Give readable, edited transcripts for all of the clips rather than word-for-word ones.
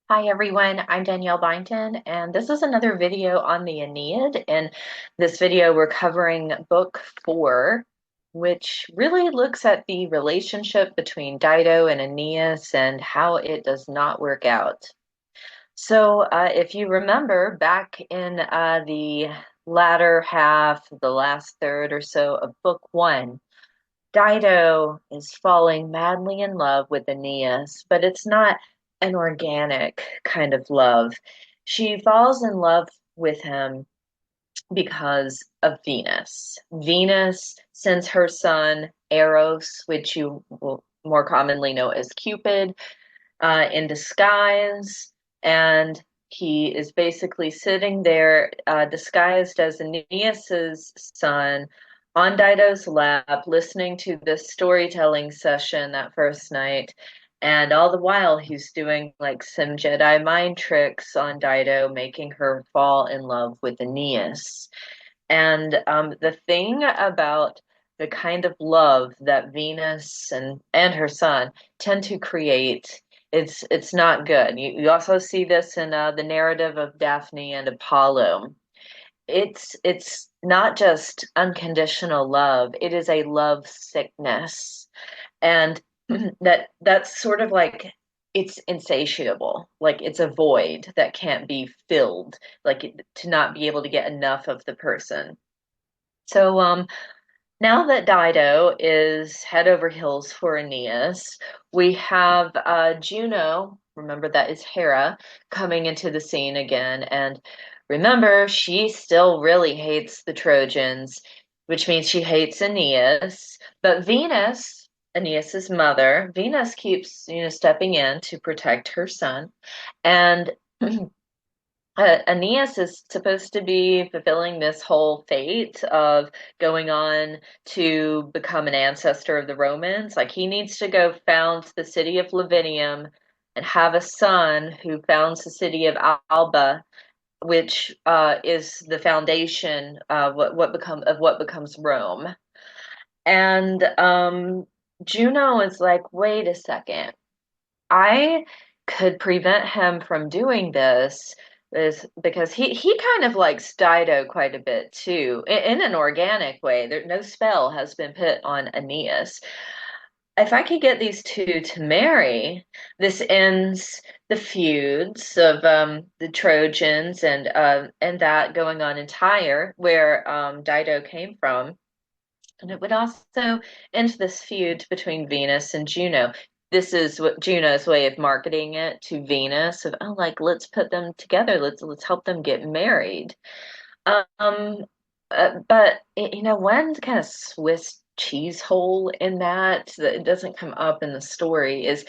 Hi everyone, I'm Danielle Byington, and this is another video on the Aeneid. In this video, we're covering book 4, which really looks at the relationship between Dido and Aeneas and how it does not work out. If you remember, back in the latter half, the last third or so of book 1, Dido is falling madly in love with Aeneas, but it's not an organic kind of love. She falls in love with him because of Venus. Venus sends her son Eros, which you will more commonly know as Cupid, in disguise, and he is basically sitting there disguised as Aeneas's son on Dido's lap, listening to this storytelling session that first night. And all the while, he's doing like some Jedi mind tricks on Dido, making her fall in love with Aeneas. And the thing about the kind of love that Venus and her son tend to create, it's not good. You also see this in the narrative of Daphne and Apollo. It's not just unconditional love, it is a love sickness. And that's sort of like it's insatiable, like it's a void that can't be filled, to not be able to get enough of the person. So now that Dido is head over heels for Aeneas, we have Juno, remember that is Hera, coming into the scene again. And remember, she still really hates the Trojans, which means she hates Aeneas. But Venus, Aeneas's mother, Venus keeps, stepping in to protect her son. And Aeneas is supposed to be fulfilling this whole fate of going on to become an ancestor of the Romans. Like he needs to go found the city of Lavinium and have a son who founds the city of Alba, which is the foundation what becomes Rome. And Juno is like, wait a second. I could prevent him from doing this is because he kind of likes Dido quite a bit too, in an organic way. There, no spell has been put on Aeneas. If I could get these two to marry, this ends the feuds of the Trojans and that going on in Tyre, where Dido came from. And it would also end this feud between Venus and Juno. This is what Juno's way of marketing it to Venus of, oh, like let's put them together. Let's help them get married. Um, but one kind of Swiss cheese hole in that doesn't come up in the story is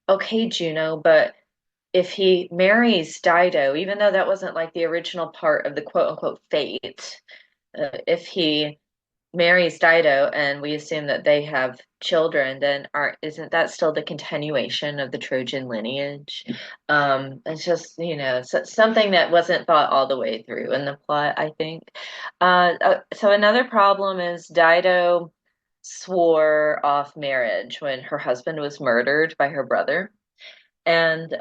okay, Juno, but if he marries Dido, even though that wasn't like the original part of the quote unquote fate, if he marries Dido and we assume that they have children, then aren't isn't that still the continuation of the Trojan lineage? It's just, something that wasn't thought all the way through in the plot, I think. So another problem is Dido swore off marriage when her husband was murdered by her brother. And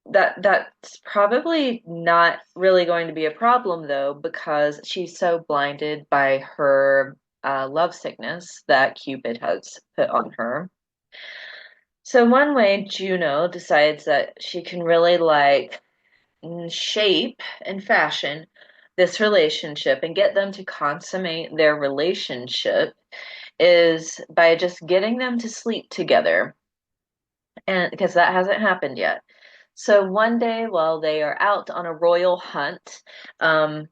that's probably not really going to be a problem though, because she's so blinded by her love sickness that Cupid has put on her. So one way Juno decides that she can really like shape and fashion this relationship and get them to consummate their relationship is by just getting them to sleep together. And because that hasn't happened yet. So one day while they are out on a royal hunt, the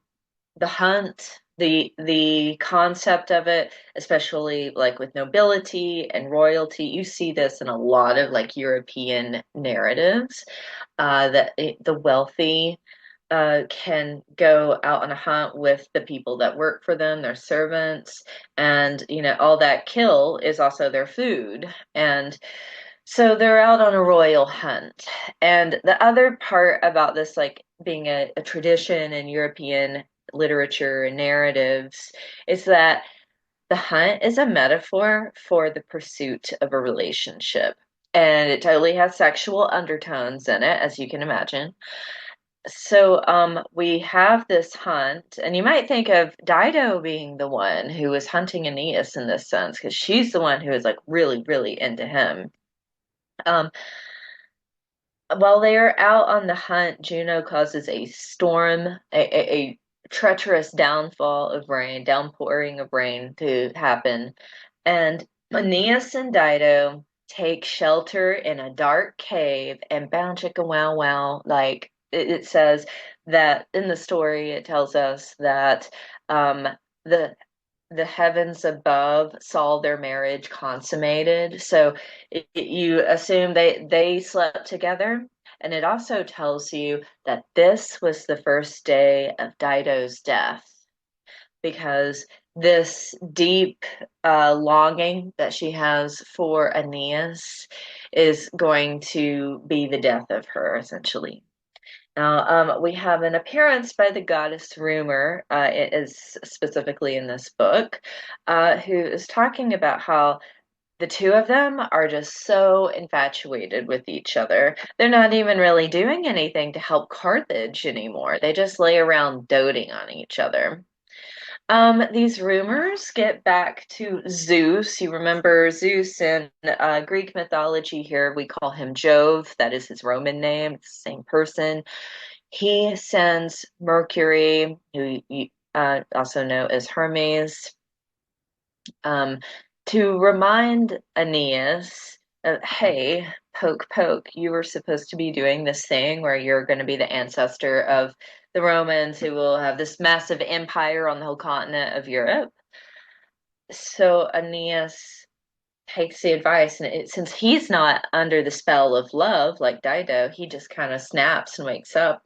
hunt, the concept of it, especially like with nobility and royalty, you see this in a lot of like European narratives, that the wealthy can go out on a hunt with the people that work for them, their servants, and all that kill is also their food. And so they're out on a royal hunt. And the other part about this, like being a tradition in European literature and narratives, is that the hunt is a metaphor for the pursuit of a relationship. and it totally has sexual undertones in it, as you can imagine. So we have this hunt, and you might think of Dido being the one who was hunting Aeneas in this sense, because she's the one who is like really, really into him. Um, while they are out on the hunt, Juno causes a storm, a treacherous downfall of rain, downpouring of rain to happen. And Aeneas and Dido take shelter in a dark cave and bound chicka wow wow. Like it says that in the story, it tells us that um, the the heavens above saw their marriage consummated. So you assume they slept together. And it also tells you that this was the first day of Dido's death because this deep longing that she has for Aeneas is going to be the death of her, essentially. Now, we have an appearance by the goddess Rumor, it is specifically in this book, who is talking about how the two of them are just so infatuated with each other. They're not even really doing anything to help Carthage anymore. They just lay around doting on each other. These rumors get back to Zeus. You remember Zeus in Greek mythology here, we call him Jove. That is his Roman name. It's the same person. He sends Mercury, who you also know as Hermes, um, to remind Aeneas, hey, poke, poke, you were supposed to be doing this thing where you're going to be the ancestor of the Romans who will have this massive empire on the whole continent of Europe. So Aeneas takes the advice, and since he's not under the spell of love like Dido, he just kind of snaps and wakes up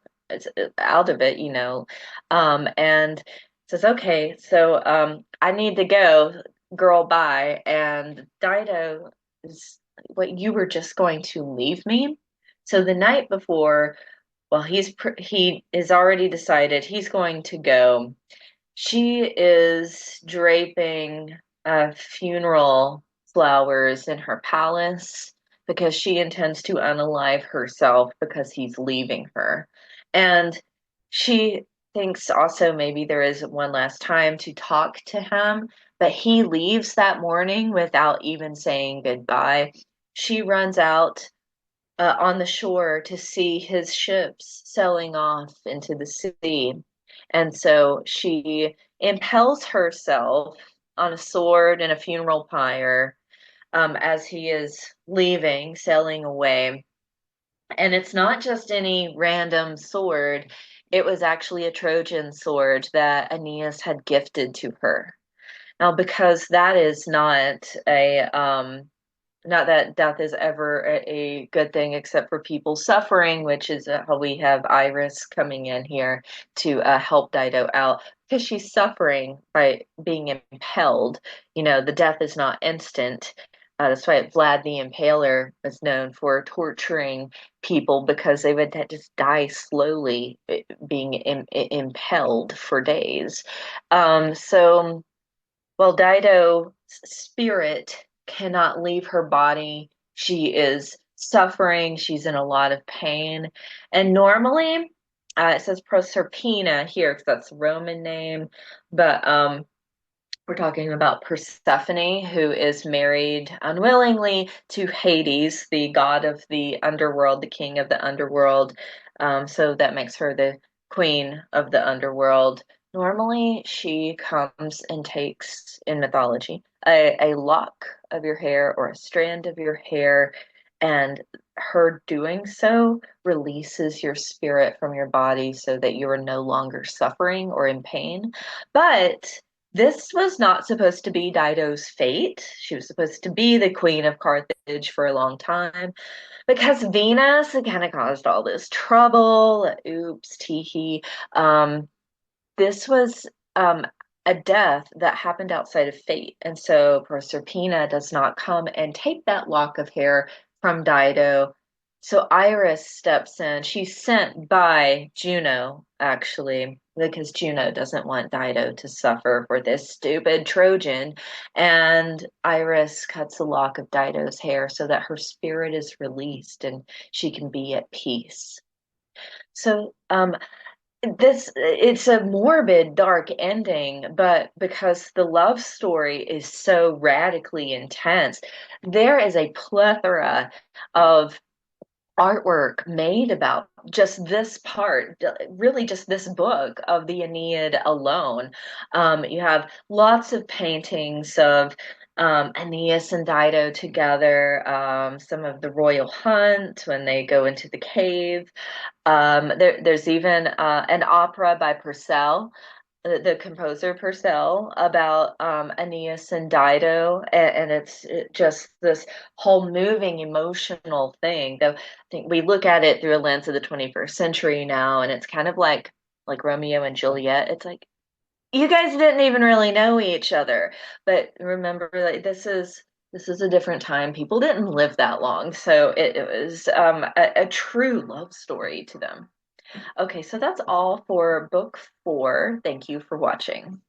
out of it, and says, "Okay, so I need to go, girl. Bye." And Dido is, "What? You were just going to leave me?" So the night before, well, he is already decided he's going to go. She is draping funeral flowers in her palace because she intends to unalive herself because he's leaving her. And she thinks also maybe there is one last time to talk to him, but he leaves that morning without even saying goodbye. She runs out on the shore to see his ships sailing off into the sea. And so she impels herself on a sword in a funeral pyre as he is leaving, sailing away. And it's not just any random sword, it was actually a Trojan sword that Aeneas had gifted to her. Now, because that is not that death is ever a good thing except for people suffering, which is how we have Iris coming in here to help Dido out because she's suffering by being impelled. The death is not instant. That's why Vlad the Impaler is known for torturing people because they would just die slowly, being impelled for days. So well, Dido's spirit cannot leave her body. She is suffering. She's in a lot of pain. And normally, it says Proserpina here because that's the Roman name, but we're talking about Persephone, who is married unwillingly to Hades, the god of the underworld, the king of the underworld. So that makes her the queen of the underworld. Normally, she comes and takes, in mythology, a lock of your hair or a strand of your hair, and her doing so releases your spirit from your body so that you are no longer suffering or in pain. But this was not supposed to be Dido's fate. She was supposed to be the queen of Carthage for a long time because Venus kind of caused all this trouble. Oops, teehee. This was a death that happened outside of fate. And so Proserpina does not come and take that lock of hair from Dido. So Iris steps in. She's sent by Juno, actually, because Juno doesn't want Dido to suffer for this stupid Trojan. And Iris cuts a lock of Dido's hair so that her spirit is released and she can be at peace. So, this it's a morbid, dark ending, but because the love story is so radically intense, there is a plethora of artwork made about just this part, really just this book of the Aeneid alone. You have lots of paintings of Aeneas and Dido together, some of the royal hunt when they go into the cave. There's even an opera by Purcell, the composer Purcell, about Aeneas and Dido, and just this whole moving emotional thing. Though I think we look at it through a lens of the 21st century now, and it's kind of like Romeo and Juliet. It's like you guys didn't even really know each other, but remember, like this is a different time. People didn't live that long, so it was a true love story to them. Okay, so that's all for book 4. Thank you for watching.